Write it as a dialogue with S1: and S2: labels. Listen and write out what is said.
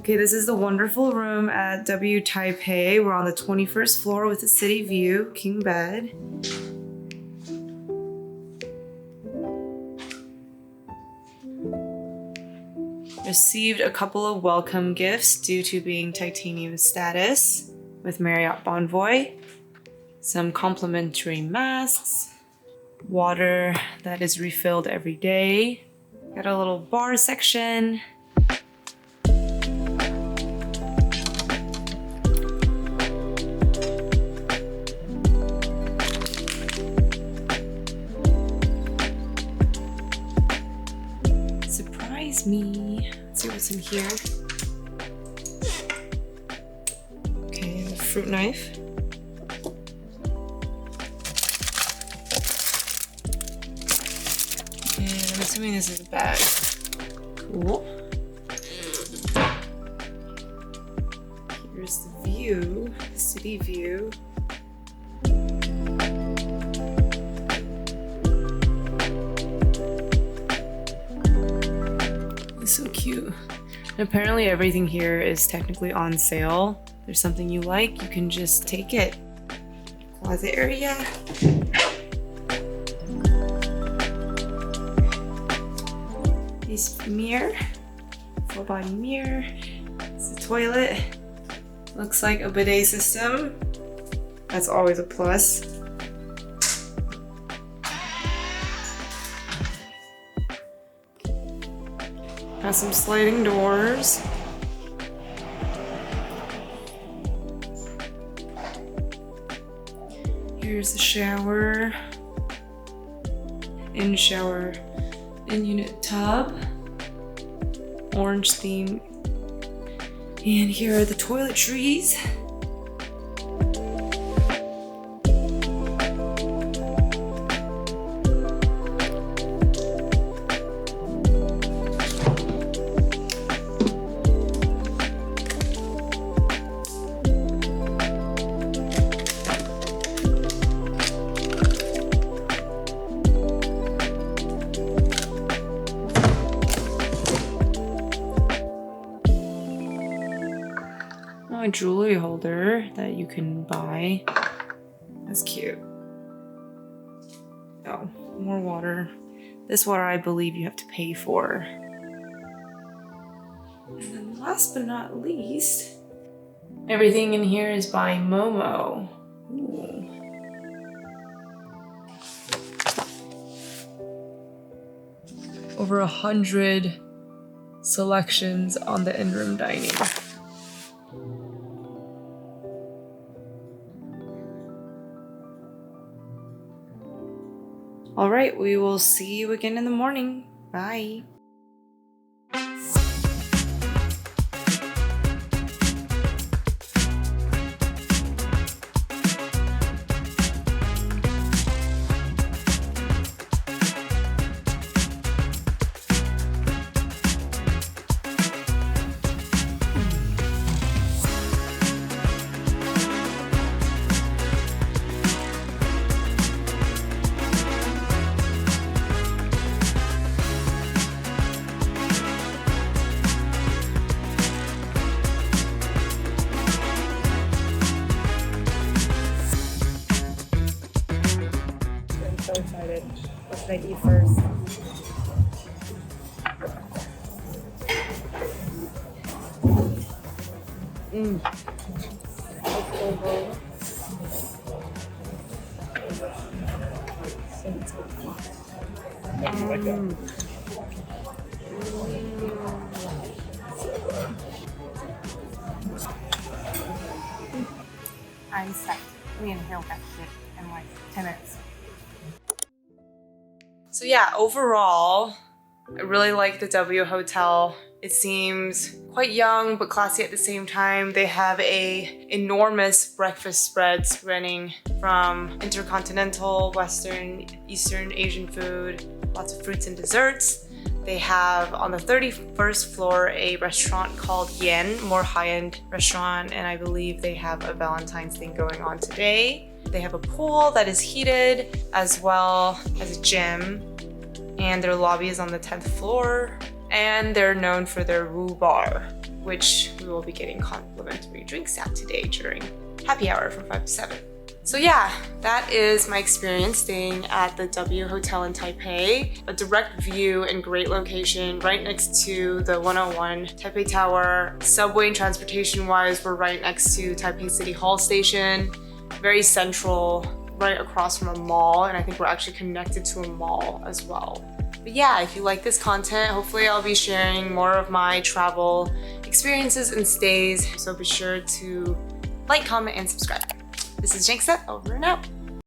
S1: Okay, this is the wonderful room at W Taipei. We're on the 21st floor with a city view, king bed. Received a couple of welcome gifts due to being titanium status with Marriott Bonvoy. Some complimentary masks, water that is refilled every day. Got a little bar section. Surprise me. Let's see what's in here. Okay, the fruit knife. And I'm assuming this is a bag. Cool. Here's the view, the city view. It's so cute. And apparently everything here is technically on sale. There's something you like, you can just take it. Closet area. This mirror, full body mirror. It's the toilet. Looks like a bidet system. That's always a plus. Got some sliding doors. Here's the shower. In-shower, in-unit tub. Orange theme. And here are the toiletries. A jewelry holder that you can buy. That's cute. Oh, more water. This water I believe you have to pay for. And then last but not least, everything in here is by Momo. Ooh. Over 100 selections on the in-room dining. All right, we will see you again in the morning. Bye. So excited. What should I eat first? I'm set. We inhale that shit in like 10 minutes. So yeah, overall, I really like the W Hotel. It seems quite young but classy at the same time. They have a enormous breakfast spreads running from intercontinental, Western, Eastern, Asian food, lots of fruits and desserts. They have on the 31st floor a restaurant called Yen, more high-end restaurant, and I believe they have a Valentine's thing going on today. They have a pool that is heated as well as a gym, and their lobby is on the 10th floor, and they're known for their Wu Bar. which we will be getting complimentary drinks at today during happy hour from 5 to 7. So yeah, that is my experience staying at the W Hotel in Taipei. A direct view and great location right next to the 101 Taipei Tower. Subway and transportation wise, we're right next to Taipei City Hall Station. Very central, right across from a mall, and I think we're actually connected to a mall as well. But yeah, if you like this content, hopefully I'll be sharing more of my travel experiences and stays. So be sure to like, comment, and subscribe. This is Jinxa, over and out.